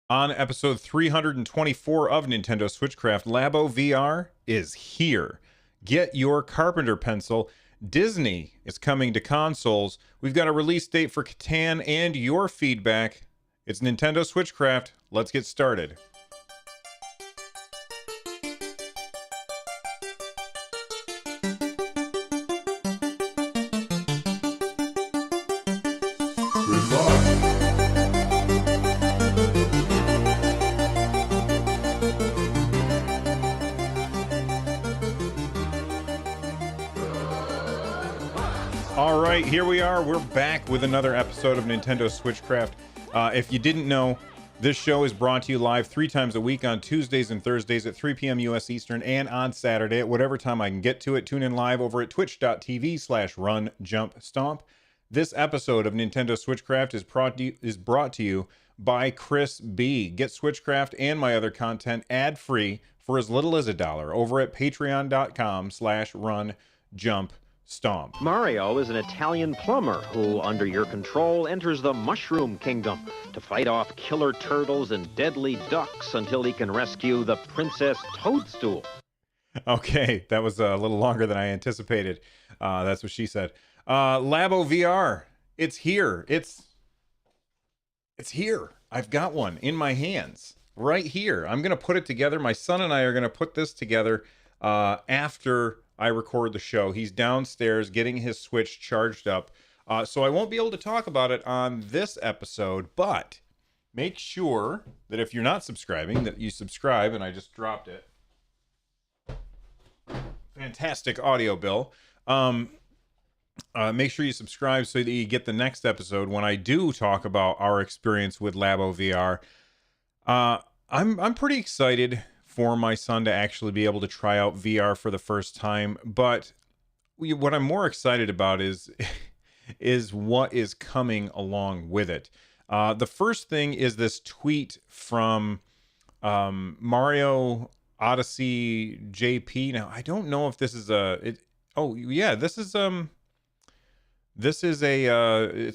On episode 324 of Nintendo SwitchCraft, Labo VR is here. Get your carpenter pencil. Disney is coming to consoles. We've got a release date for Catan and your feedback. It's Nintendo SwitchCraft. Let's get started. All right, here we are. We're back with another episode of Nintendo SwitchCraft. If you didn't know, this show is brought to you live 3 times a week on Tuesdays and Thursdays at 3 p.m. U.S. Eastern and on Saturday at whatever time I can get to it. Tune in live over at twitch.tv/runjumpstomp. This episode of Nintendo SwitchCraft is brought to you by Chris B. Get SwitchCraft and my other content ad-free for as little as $1 over at patreon.com/runjumpstomp. Mario is an Italian plumber who, under your control, enters the Mushroom Kingdom to fight off killer turtles and deadly ducks until he can rescue the Princess Toadstool. Okay, that was a little longer than I anticipated. That's what she said. Labo VR, it's here. It's here. I've got one in my hands right here. I'm gonna put it together. My son and I are gonna put this together after I record the show. He's downstairs getting his Switch charged up. So I won't be able to talk about it on this episode, but make sure that if you're not subscribing, that you subscribe, and I just dropped it. Fantastic audio, Bill. Make sure you subscribe so that you get the next episode when I do talk about our experience with Labo VR. I'm pretty excited for my son to actually be able to try out VR for the first time, but what I'm more excited about is what is coming along with it. The first thing is this tweet from Mario Odyssey JP. Now I don't know if this is it's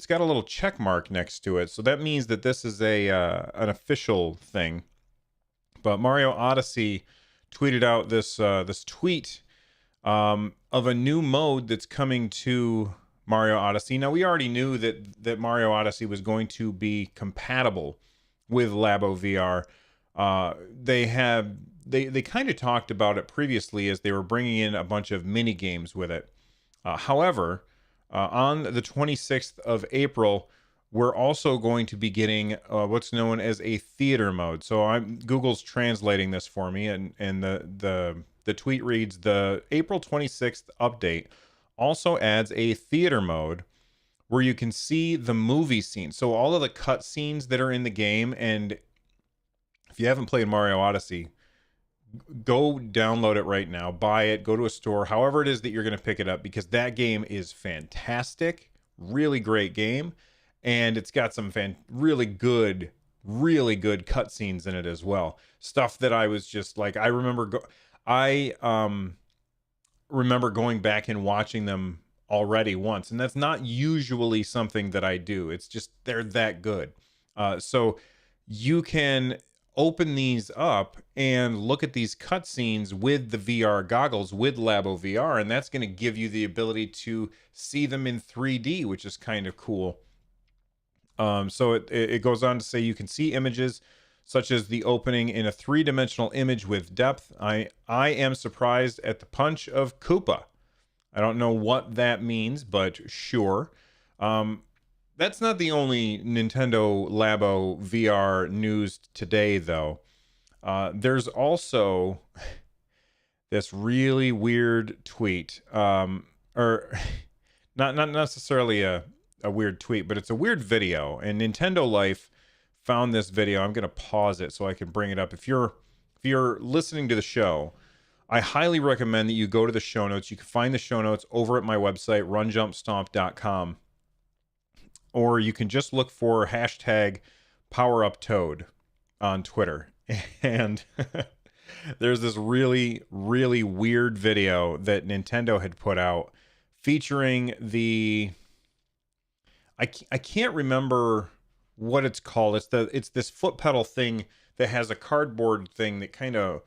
got a little check mark next to it, so that means that this is an official thing. But Mario Odyssey tweeted out this tweet of a new mode that's coming to Mario Odyssey. Now, we already knew that Mario Odyssey was going to be compatible with Labo VR. They kind of talked about it previously as they were bringing in a bunch of mini games with it. However, on the 26th of April, we're also going to be getting what's known as a theater mode. So Google's translating this for me, and the tweet reads: the April 26th update also adds a theater mode where you can see the movie scene. So all of the cut scenes that are in the game, and if you haven't played Mario Odyssey, go download it right now, buy it, go to a store, however it is that you're going to pick it up, because that game is fantastic, really great game. And it's got some really good cutscenes in it as well. Stuff that I was just like, I remember going back and watching them already once, and that's not usually something that I do. It's just they're that good. So you can open these up and look at these cutscenes with the VR goggles with Labo VR, and that's going to give you the ability to see them in 3D, which is kind of cool. So it goes on to say you can see images such as the opening in a 3-dimensional image with depth. I am surprised at the punch of Koopa. I don't know what that means, but sure. That's not the only Nintendo Labo VR news today, though. There's also this really weird tweet, or not necessarily a weird tweet, but it's a weird video, and Nintendo Life found this video. I'm going to pause it so I can bring it up. If you're listening to the show, I highly recommend that you go to the show notes. You can find the show notes over at my website, runjumpstomp.com, or you can just look for #PowerUpToad on Twitter. And there's this really weird video that Nintendo had put out featuring the I can't remember what it's called. It's this foot pedal thing that has a cardboard thing that kind of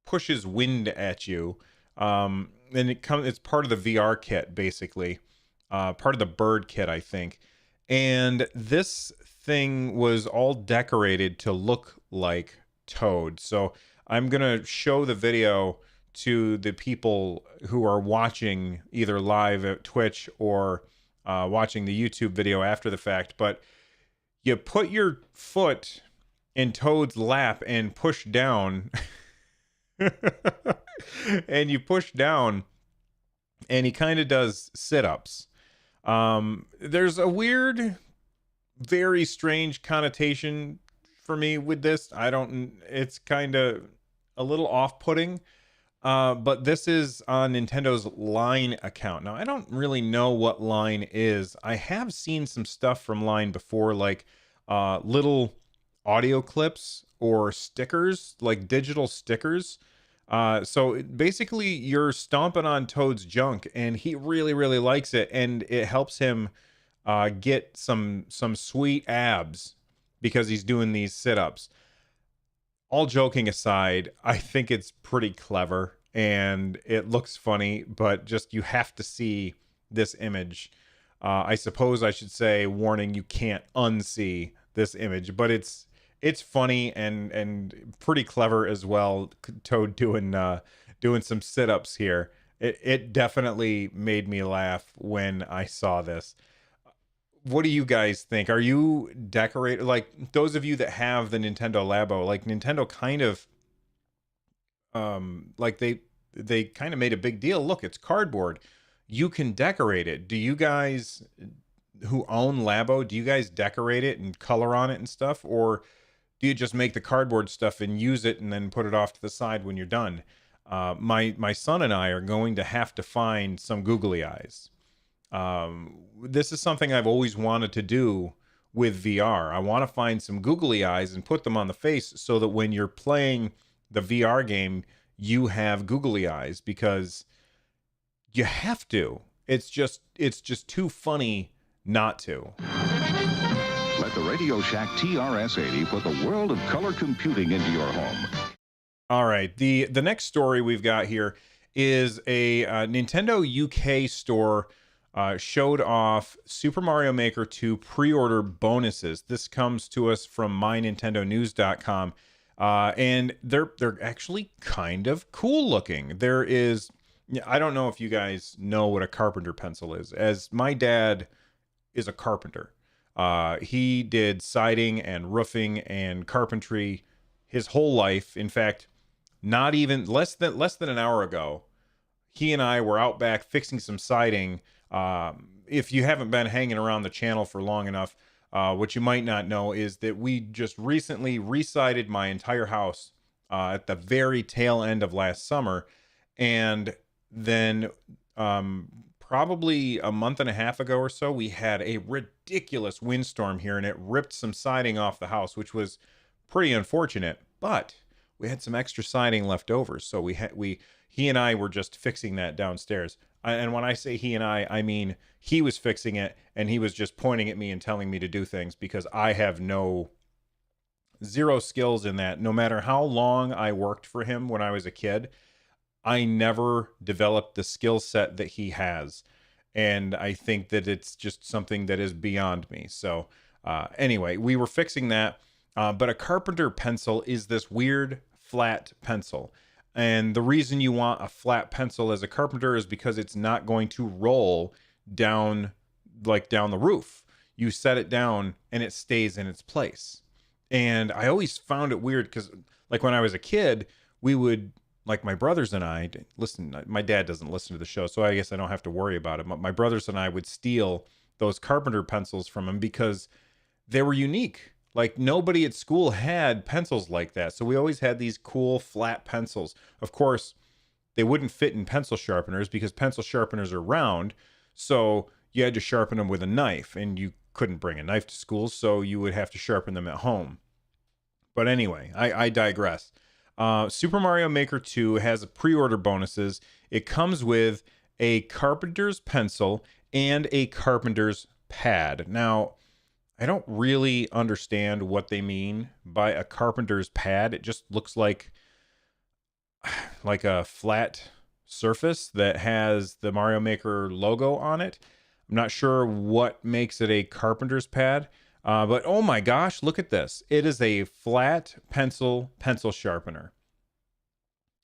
pushes wind at you. And it's part of the VR kit, basically. Part of the bird kit, I think. And this thing was all decorated to look like Toad. So I'm gonna show the video to the people who are watching either live at Twitch or watching the YouTube video after the fact. But you put your foot in Toad's lap and push down. And you push down and he kind of does sit-ups. There's a weird, very strange connotation for me with this. It's kind of a little off-putting. But this is on Nintendo's Line account. Now, I don't really know what Line is. I have seen some stuff from Line before, like little audio clips or stickers, like digital stickers. So basically you're stomping on Toad's junk and he really, really likes it. And it helps him get some sweet abs because he's doing these sit-ups. All joking aside, I think it's pretty clever and it looks funny, but just you have to see this image. I suppose I should say, warning, you can't unsee this image, but it's funny and pretty clever as well. Toad doing some sit-ups here. It definitely made me laugh when I saw this. What do you guys think? Are you decorated, like those of you that have the Nintendo Labo, like Nintendo kind of like they kind of made a big deal. Look, it's cardboard. You can decorate it. Do you guys who own Labo, do you guys decorate it and color on it and stuff, or do you just make the cardboard stuff and use it and then put it off to the side when you're done? My son and I are going to have to find some googly eyes. This is something I've always wanted to do with VR. I want to find some googly eyes and put them on the face so that when you're playing the VR game, you have googly eyes, because you have to. It's just too funny not to. Let the Radio Shack TRS-80 put the world of color computing into your home. All right, the next story we've got here is a Nintendo UK store showed off Super Mario Maker 2 pre-order bonuses. This comes to us from mynintendonews.com, and they're actually kind of cool looking. There is, I don't know if you guys know what a carpenter pencil is, as my dad is a carpenter. He did siding and roofing and carpentry his whole life. In fact, not even less than an hour ago, he and I were out back fixing some siding. If you haven't been hanging around the channel for long enough, what you might not know is that we just recently resided my entire house at the very tail end of last summer. And then probably a month and a half ago or so, we had a ridiculous windstorm here and it ripped some siding off the house, which was pretty unfortunate, but we had some extra siding left over. So he and I were just fixing that downstairs. And when I say he and I mean he was fixing it and he was just pointing at me and telling me to do things, because I have zero skills in that. No matter how long I worked for him when I was a kid, I never developed the skill set that he has. And I think that it's just something that is beyond me. So anyway, we were fixing that. But a carpenter pencil is this weird flat pencil. And the reason you want a flat pencil as a carpenter is because it's not going to roll down the roof. You set it down and it stays in its place. And I always found it weird because, like, when I was a kid, we would, like, my brothers and I, listen, my dad doesn't listen to the show, so I guess I don't have to worry about it. But my brothers and I would steal those carpenter pencils from him because they were unique. Like, nobody at school had pencils like that. So we always had these cool flat pencils. Of course, they wouldn't fit in pencil sharpeners because pencil sharpeners are round. So you had to sharpen them with a knife, and you couldn't bring a knife to school, so you would have to sharpen them at home. But anyway, I digress. Super Mario Maker 2 has pre-order bonuses. It comes with a carpenter's pencil and a carpenter's pad. Now, I don't really understand what they mean by a carpenter's pad. It just looks like a flat surface that has the Mario Maker logo on it. I'm not sure what makes it a carpenter's pad, but oh my gosh, look at this. It is a flat pencil sharpener.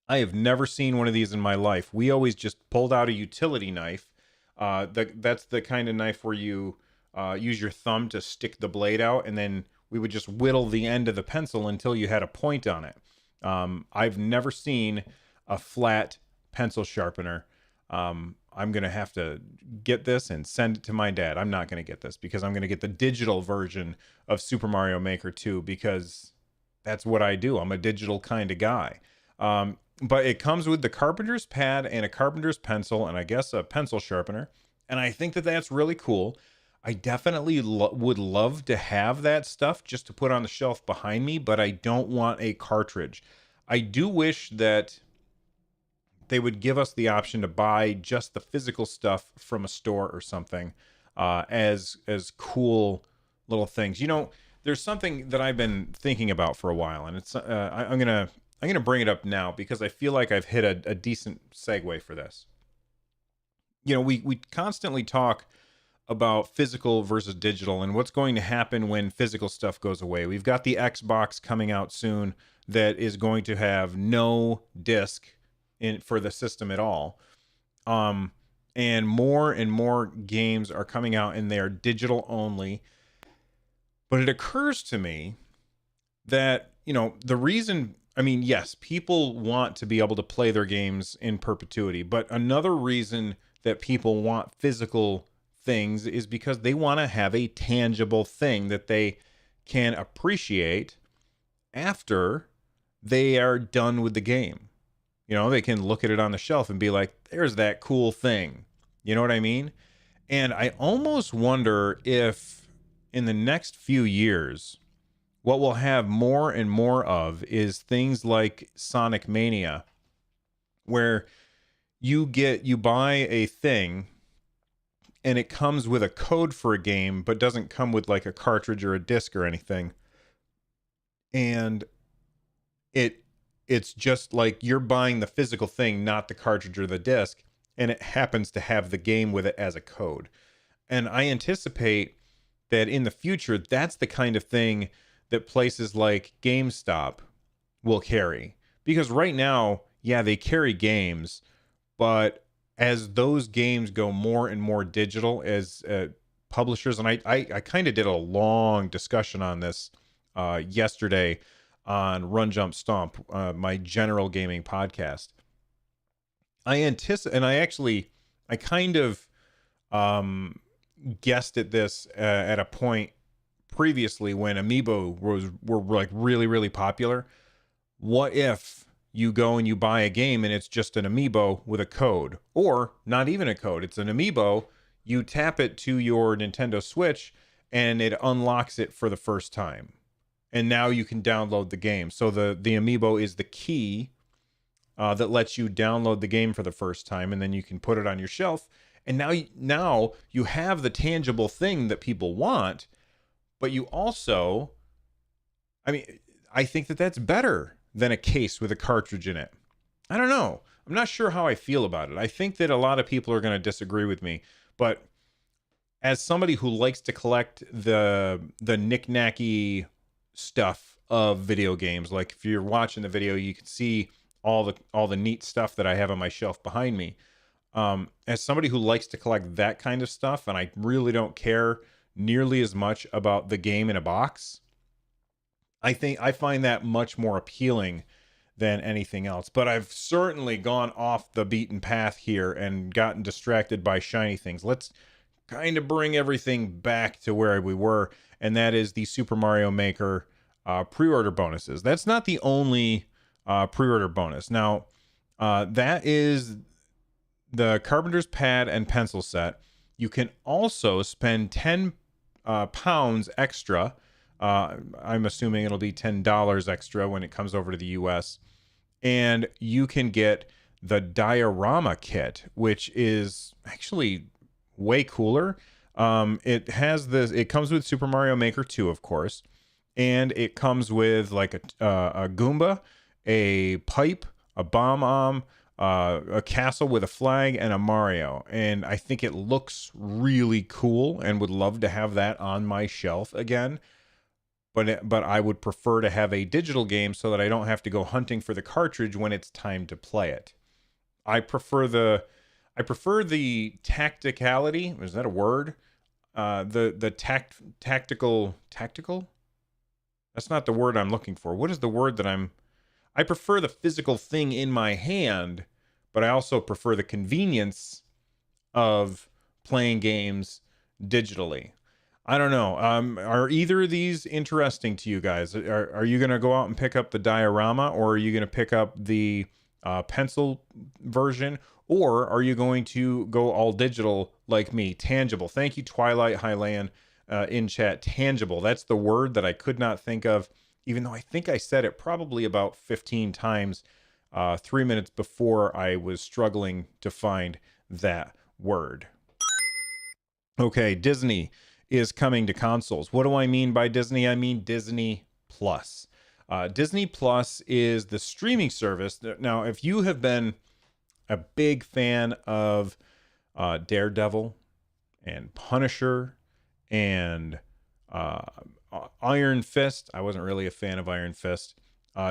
I have never seen one of these in my life. We always just pulled out a utility knife. That's the kind of knife where you use your thumb to stick the blade out, and then we would just whittle the end of the pencil until you had a point on it. I've never seen a flat pencil sharpener. I'm going to have to get this and send it to my dad. I'm not going to get this because I'm going to get the digital version of Super Mario Maker 2 because that's what I do. I'm a digital kind of guy. But it comes with the carpenter's pad and a carpenter's pencil and I guess a pencil sharpener. And I think that that's really cool. I definitely would love to have that stuff just to put on the shelf behind me, but I don't want a cartridge. I do wish that they would give us the option to buy just the physical stuff from a store or something, as cool little things. You know, there's something that I've been thinking about for a while, and it's I'm gonna bring it up now because I feel like I've hit a decent segue for this. You know, we constantly talk about physical versus digital and what's going to happen when physical stuff goes away. We've got the Xbox coming out soon that is going to have no disc in for the system at all. And more games are coming out and they are digital only. But it occurs to me that, you know, the reason, I mean, yes, people want to be able to play their games in perpetuity, but another reason that people want physical things is because they want to have a tangible thing that they can appreciate after they are done with the game. You know, they can look at it on the shelf and be like, there's that cool thing. You know what I mean? And I almost wonder if in the next few years, what we'll have more and more of is things like Sonic Mania, where you buy a thing and it comes with a code for a game, but doesn't come with like a cartridge or a disc or anything. And it's just like you're buying the physical thing, not the cartridge or the disc, and it happens to have the game with it as a code. And I anticipate that in the future, that's the kind of thing that places like GameStop will carry. Because right now, yeah, they carry games, but as those games go more and more digital as publishers, and I kind of did a long discussion on this yesterday on Run Jump Stomp, my general gaming podcast. I anticipate, and I kind of guessed at this at a point previously when Amiibo were like really, really popular. What if you go and you buy a game and it's just an Amiibo with a code, or not even a code? It's an Amiibo. You tap it to your Nintendo Switch and it unlocks it for the first time. And now you can download the game. So the Amiibo is the key that lets you download the game for the first time, and then you can put it on your shelf. And now you have the tangible thing that people want, but you also, I mean, I think that that's better than a case with a cartridge in it. I don't know. I'm not sure how I feel about it. I think that a lot of people are going to disagree with me, but as somebody who likes to collect the knick-knacky stuff of video games, like if you're watching the video, you can see all the neat stuff that I have on my shelf behind me. As somebody who likes to collect that kind of stuff, and I really don't care nearly as much about the game in a box, I think I find that much more appealing than anything else. But I've certainly gone off the beaten path here and gotten distracted by shiny things. Let's kind of bring everything back to where we were, and that is the Super Mario Maker pre-order bonuses. That's not the only pre-order bonus. Now, that is the Carpenter's Pad and Pencil set. You can also spend 10 pounds extra. I'm assuming it'll be $10 extra when it comes over to the US. And you can get the diorama kit, which is actually way cooler. It comes with Super Mario Maker 2, of course, and it comes with like a Goomba, a pipe, a bomb, a castle with a flag, and a Mario. And I think it looks really cool, and would love to have that on my shelf again. But I would prefer to have a digital game so that I don't have to go hunting for the cartridge when it's time to play it. I prefer the tacticality. Is that a word? The tactical. That's not the word I'm looking for. What is the word that I prefer the physical thing in my hand, but I also prefer the convenience of playing games digitally. I don't know. Are either of these interesting to you guys? Are you going to go out and pick up the diorama, or are you going to pick up the pencil version, or are you going to go all digital like me? Tangible. Thank you, Twilight Highland, in chat. Tangible. That's the word that I could not think of, even though I think I said it probably about 15 times 3 minutes before I was struggling to find that word. Okay, Disney is coming to consoles. What do I mean by Disney? I mean Disney Plus. Disney Plus is the streaming service. Now, if you have been a big fan of Daredevil and Punisher and Iron Fist, I wasn't really a fan of Iron Fist,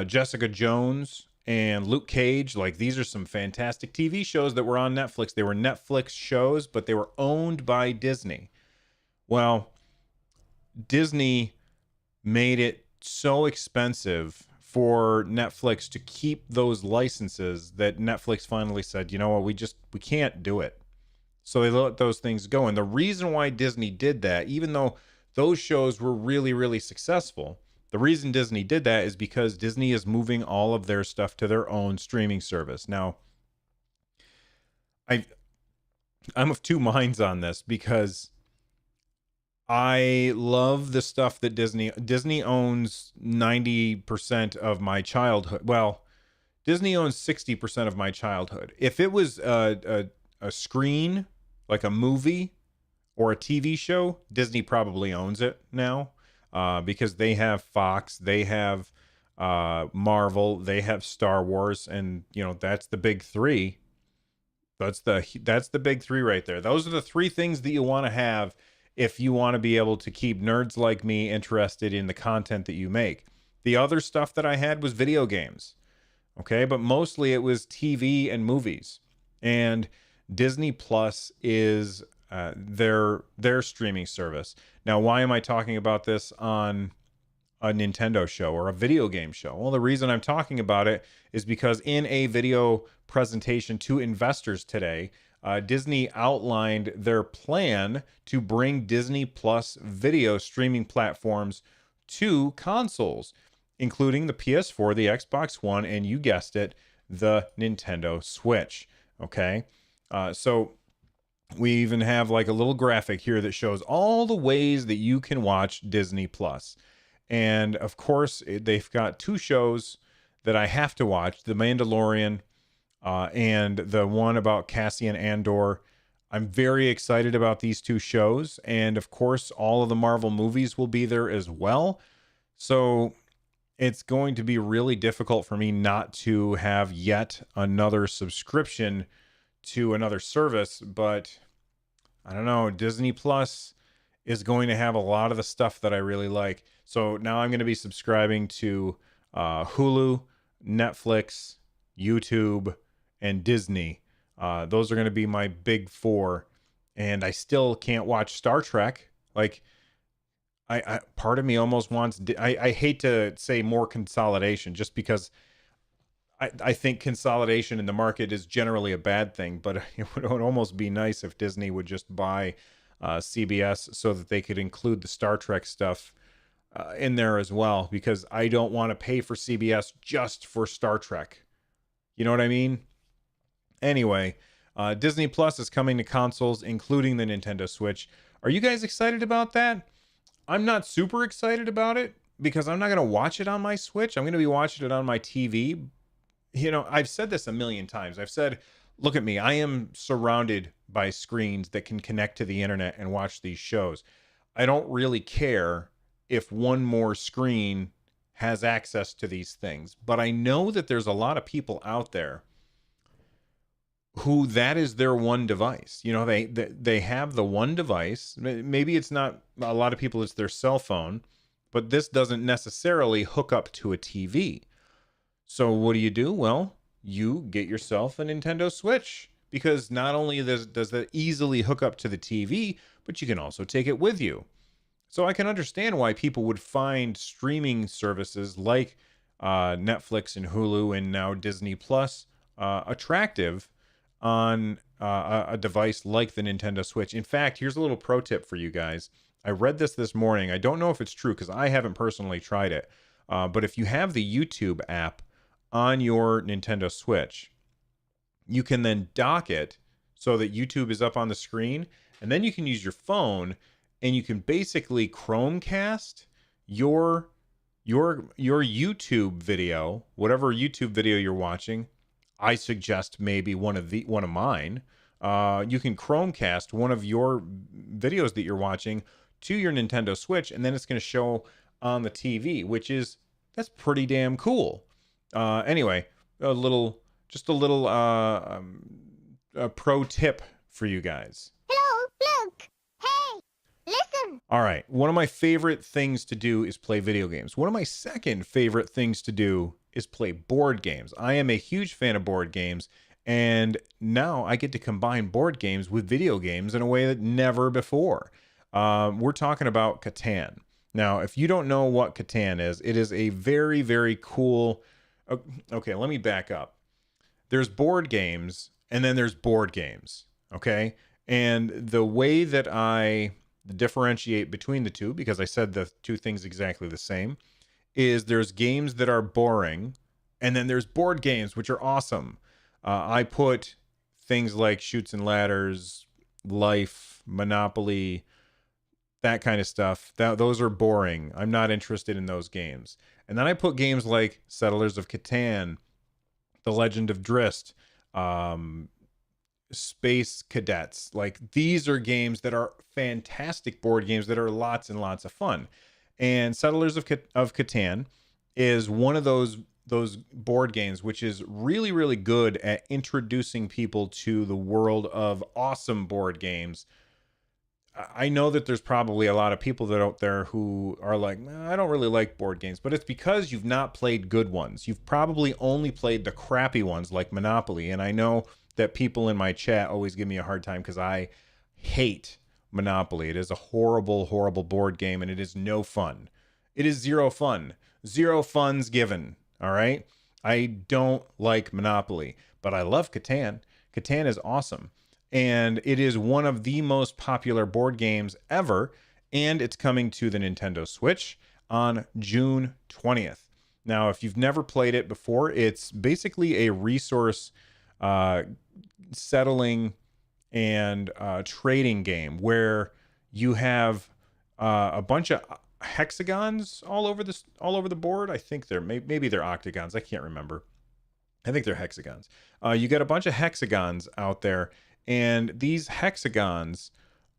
Jessica Jones and Luke Cage, like these are some fantastic TV shows that were on Netflix. They were Netflix shows, but they were owned by Disney. Well, Disney made it so expensive for Netflix to keep those licenses that Netflix finally said, you know what, we can't do it. So they let those things go. And the reason why Disney did that, even though those shows were really, really successful, the reason Disney did that is because Disney is moving all of their stuff to their own streaming service. Now, I'm of two minds on this, because I love the stuff that Disney owns 90% of my childhood. Well, Disney owns 60% of my childhood. If it was a screen, like a movie or a TV show, Disney probably owns it now, because they have Fox, they have Marvel, they have Star Wars, and that's the big three. That's the big three right there. Those are the three things that you want to have if you want to be able to keep nerds like me interested in the content that you make. The other stuff that I had was video games. Okay, but mostly it was TV and movies. And Disney Plus is their streaming service. Now, why am I talking about this on a Nintendo show or a video game show? Well, the reason I'm talking about it is because in a video presentation to investors today, Disney outlined their plan to bring Disney Plus video streaming platforms to consoles, including the PS4, the Xbox One, and you guessed it, the Nintendo Switch. Okay, so we even have like a little graphic here that shows all the ways that you can watch Disney Plus. And of course, they've got two shows that I have to watch, The Mandalorian and the one about Cassian Andor. I'm very excited about these two shows. And of course, all of the Marvel movies will be there as well. So it's going to be really difficult for me not to have yet another subscription to another service. But I don't know, Disney Plus is going to have a lot of the stuff that I really like. So now I'm going to be subscribing to Hulu, Netflix, YouTube, and Disney. Those are going to be my big four. And I still can't watch Star Trek. Like, I part of me almost wants, I hate to say more consolidation, just because I think consolidation in the market is generally a bad thing, but it would almost be nice if Disney would just buy CBS so that they could include the Star Trek stuff in there as well, because I don't want to pay for CBS just for Star Trek. You know what I mean? Anyway, Disney Plus is coming to consoles, including the Nintendo Switch. Are you guys excited about that? I'm not super excited about it, because I'm not going to watch it on my Switch. I'm going to be watching it on my TV. You know, I've said this a million times. I've said, look at me. I am surrounded by screens that can connect to the internet and watch these shows. I don't really care if one more screen has access to these things, but I know that there's a lot of people out there who that is their one device. You know, they have the one device. Maybe it's not a lot of people, it's their cell phone, but this doesn't necessarily hook up to a TV. So what do? Well, you get yourself a Nintendo Switch, because not only does that easily hook up to the TV, but you can also take it with you. So I can understand why people would find streaming services like Netflix and Hulu and now Disney Plus attractive on a device like the Nintendo Switch. In fact, here's a little pro tip for you guys. I read this morning. I don't know if it's true because I haven't personally tried it. But if you have the YouTube app on your Nintendo Switch, you can then dock it so that YouTube is up on the screen, and then you can use your phone and you can basically Chromecast your YouTube video, whatever YouTube video you're watching. I suggest maybe one of mine. You can Chromecast one of your videos that you're watching to your Nintendo Switch, and then it's going to show on the TV, that's pretty damn cool. Anyway, a little pro tip for you guys. Hello, look. Hey, listen. All right. One of my favorite things to do is play video games. One of my second favorite things to do is play board games. I am a huge fan of board games, and now I get to combine board games with video games in a way that never before. We're talking about Catan. Now, if you don't know what Catan is, it is a very, very cool... Okay, let me back up. There's board games, and then there's board games, okay? And the way that I differentiate between the two, because I said the two things exactly the same, is there's games that are boring, and then there's board games, which are awesome. I put things like Chutes and Ladders, Life, Monopoly, that kind of stuff. Those are boring. I'm not interested in those games. And then I put games like Settlers of Catan, The Legend of Drizzt, Space Cadets. Like, these are games that are fantastic board games that are lots and lots of fun. And Settlers of Catan is one of those board games which is really, really good at introducing people to the world of awesome board games. I know that there's probably a lot of people that out there who are like, I don't really like board games, but it's because you've not played good ones. You've probably only played the crappy ones like Monopoly. And I know that people in my chat always give me a hard time because I hate Monopoly. It is a horrible, horrible board game, and it is no fun. It is zero fun. Zero funds given. All right. I don't like Monopoly, but I love Catan. Catan is awesome. And it is one of the most popular board games ever. And it's coming to the Nintendo Switch on June 20th. Now, if you've never played it before, it's basically a resource settling and trading game where you have a bunch of hexagons all over the board. I think maybe they're octagons. I can't remember. I think they're hexagons. You got a bunch of hexagons out there. And these hexagons,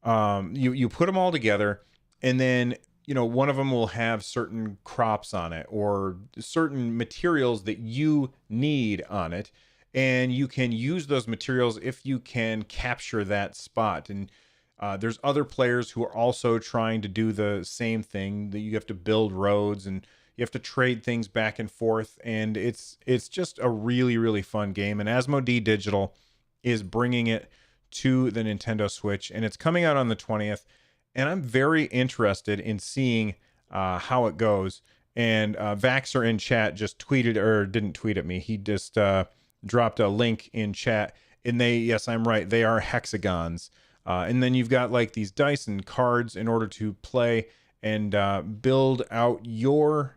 you put them all together, and then, one of them will have certain crops on it or certain materials that you need on it. And you can use those materials if you can capture that spot. And there's other players who are also trying to do the same thing, that you have to build roads and you have to trade things back and forth. And it's just a really, really fun game. And Asmodee Digital is bringing it to the Nintendo Switch, and it's coming out on the 20th. And I'm very interested in seeing how it goes. And Vaxer in chat just tweeted, or didn't tweet at me. He just dropped a link in chat, and yes, I'm right. They are hexagons. And then you've got like these dice and cards in order to play and build out your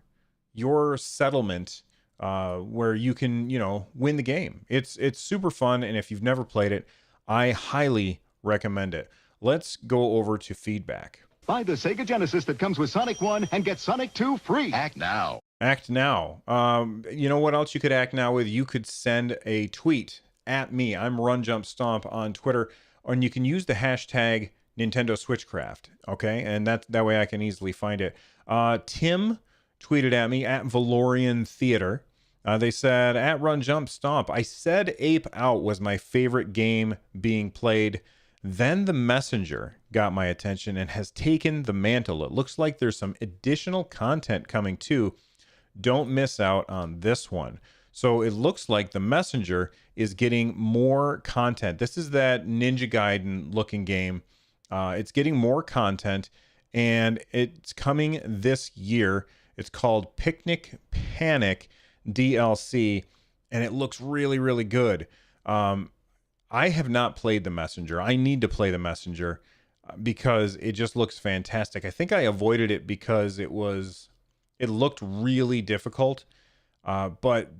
settlement where you can, win the game. It's super fun. And if you've never played it, I highly recommend it. Let's go over to feedback. Buy the Sega Genesis that comes with Sonic 1 and get Sonic 2 free. Act now. Act now. You know what else you could act now with? You could send a tweet at me. I'm Run Jump Stomp on Twitter. and you can use the hashtag Nintendo SwitchCraft. Okay, and that way I can easily find it. Tim tweeted at me at Valorian Theater. They said, at Run Jump Stomp, I said Ape Out was my favorite game being played. Then The Messenger got my attention and has taken the mantle. It looks like there's some additional content coming too. Don't miss out on this one. So it looks like The Messenger is getting more content. This is that Ninja Gaiden looking game. It's getting more content, and it's coming this year. It's called Picnic Panic DLC, and it looks really, really good. I have not played The Messenger. I need to play The Messenger because it just looks fantastic. I think I avoided it because it looked really difficult, but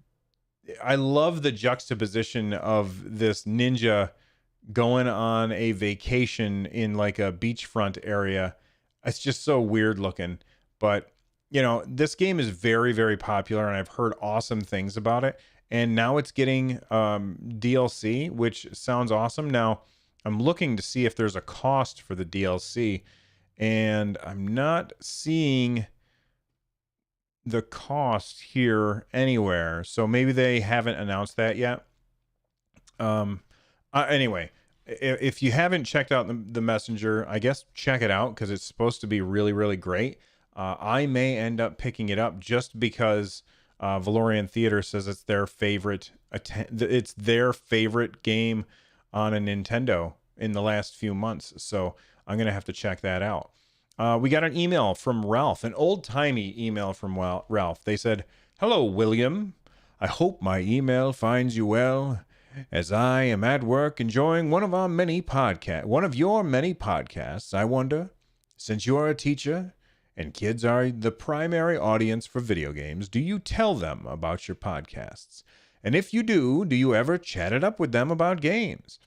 I love the juxtaposition of this ninja going on a vacation in like a beachfront area. It's just so weird looking, but this game is very, very popular, and I've heard awesome things about it. And now it's getting DLC, which sounds awesome. Now, I'm looking to see if there's a cost for the DLC, and I'm not seeing the cost here anywhere. So maybe they haven't announced that yet. Anyway, if you haven't checked out the Messenger, I guess check it out because it's supposed to be really, really great. I may end up picking it up just because Valorian Theater says it's their favorite. It's their favorite game on a Nintendo in the last few months. So I'm gonna have to check that out. We got an email from Ralph, an old-timey email from Ralph. They said, "Hello, William. I hope my email finds you well, as I am at work enjoying one of your many podcasts. I wonder, since you are a teacher and kids are the primary audience for video games, do you tell them about your podcasts? And if you do you ever chat it up with them about games?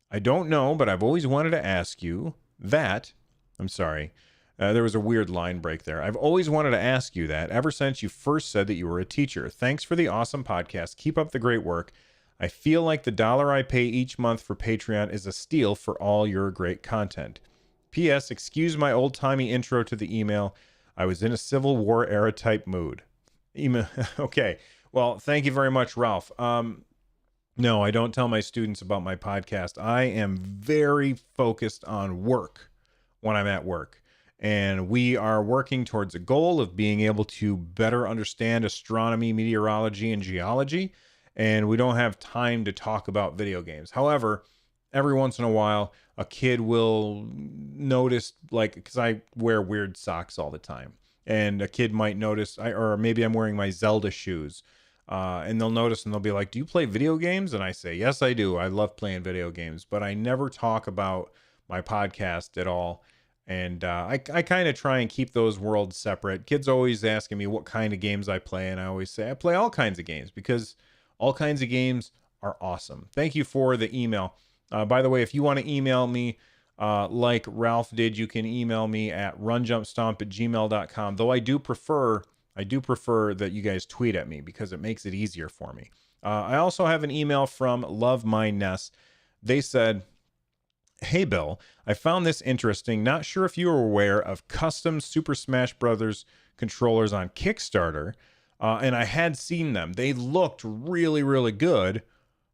I don't know, but I've always wanted to ask you that." I'm sorry. There was a weird line break there. "I've always wanted to ask you that ever since you first said that you were a teacher. Thanks for the awesome podcast. Keep up the great work. I feel like the $1 I pay each month for Patreon is a steal for all your great content. P.S. Excuse my old-timey intro to the email. I was in a Civil War era type mood." Email. Okay. Well, thank you very much, Ralph. No, I don't tell my students about my podcast. I am very focused on work when I'm at work. And we are working towards a goal of being able to better understand astronomy, meteorology, and geology. And we don't have time to talk about video games. However, every once in a while, a kid will notice, like, because I wear weird socks all the time. And a kid might notice, or maybe I'm wearing my Zelda shoes. And they'll notice and they'll be like, "Do you play video games?" And I say, "Yes, I do. I love playing video games." But I never talk about my podcast at all. And I kind of try and keep those worlds separate. Kids always asking me what kind of games I play, and I always say I play all kinds of games because all kinds of games are awesome. Thank you for the email. By the way, if you want to email me like Ralph did, you can email me at runjumpstomp@gmail.com. Though I do prefer that you guys tweet at me because it makes it easier for me. I also have an email from Love My Ness. They said, "Hey Bill, I found this interesting. Not sure if you are aware of custom Super Smash Brothers controllers on Kickstarter, and I had seen them. They looked really, really good.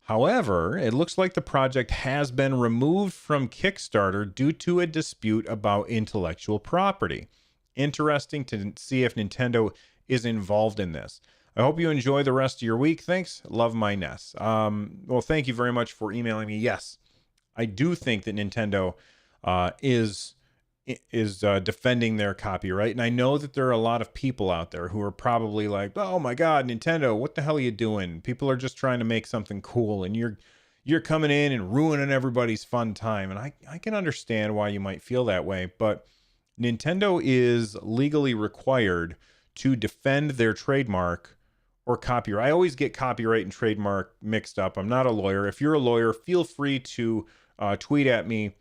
However, it looks like the project has been removed from Kickstarter due to a dispute about intellectual property. Interesting to see if Nintendo is involved in this. I hope you enjoy the rest of your week. Thanks. Love My Ness." Well, thank you very much for emailing me. Yes, I do think that Nintendo is defending their copyright, and I know that there are a lot of people out there who are probably like, "Oh my God, Nintendo, what the hell are you doing? People are just trying to make something cool, and you're coming in and ruining everybody's fun time." And I can understand why you might feel that way, but Nintendo is legally required to defend their trademark or copyright. I always get copyright and trademark mixed up. I'm not a lawyer. If you're a lawyer, feel free to tweet at me,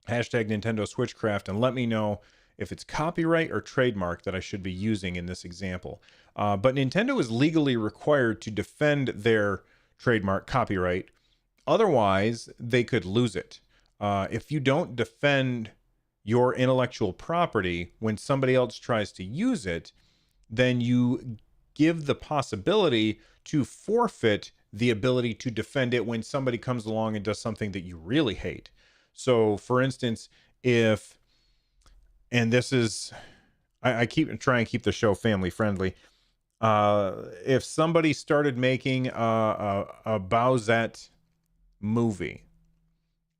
hashtag Nintendo SwitchCraft, and let me know if it's copyright or trademark that I should be using in this example. But Nintendo is legally required to defend their trademark copyright. Otherwise, they could lose it. if you don't defend your intellectual property when somebody else tries to use it, then you give the possibility to forfeit the ability to defend it when somebody comes along and does something that you really hate. So, for instance, if, and this is, I keep trying to keep the show family friendly. If somebody started making a Bowsette movie,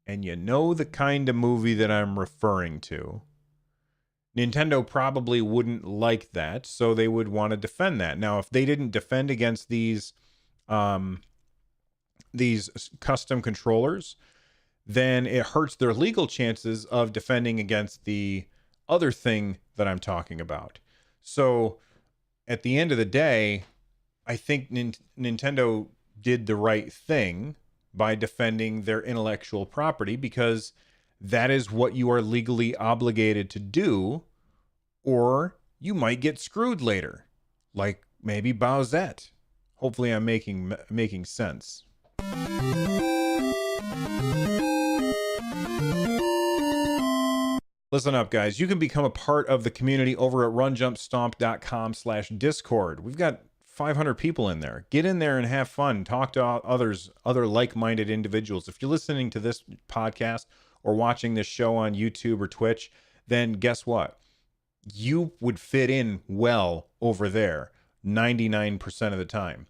and you know the kind of movie that I'm referring to, Nintendo probably wouldn't like that, so they would want to defend that. Now, if they didn't defend against these custom controllers, then it hurts their legal chances of defending against the other thing that I'm talking about. So at the end of the day, I think Nintendo did the right thing by defending their intellectual property, because that is what you are legally obligated to do, or you might get screwed later, like maybe Bowsette. Hopefully I'm making sense. Listen up, guys. You can become a part of the community over at runjumpstomp.com/discord. We've got 500 people in there. Get in there and have fun. Talk to other like-minded individuals. If you're listening to this podcast or watching this show on YouTube or Twitch, then guess what? You would fit in well over there 99% of the time.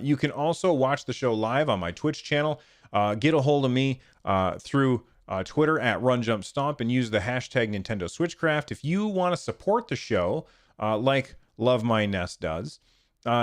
You can also watch the show live on my Twitch channel. Get a hold of me through Twitter at RunJumpStomp and use the hashtag Nintendo SwitchCraft. If you want to support the show, like Love My Nest does,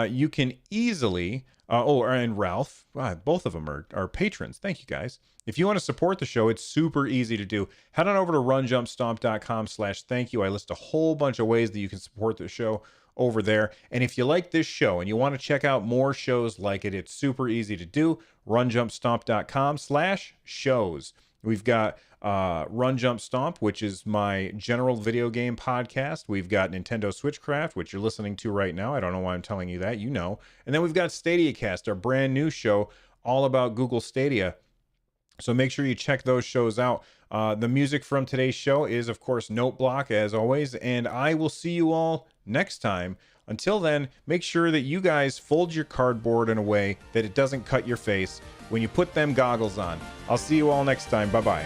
you can easily, and Ralph, both of them are patrons. Thank you, guys. If you want to support the show, it's super easy to do. Head on over to runjumpstomp.com/thank you. I list a whole bunch of ways that you can support the show over there. And if you like this show and you want to check out more shows like it, it's super easy to do. runjumpstomp.com/shows. We've got Run Jump Stomp, which is my general video game podcast. We've got Nintendo SwitchCraft, which you're listening to right now. I don't know why I'm telling you that, you know. And then we've got Stadia Cast, our brand new show all about Google Stadia. So make sure you check those shows out. The music from today's show is, of course, Note Block, as always. And I will see you all next time. Until then, make sure that you guys fold your cardboard in a way that it doesn't cut your face when you put them goggles on. I'll see you all next time. Bye-bye.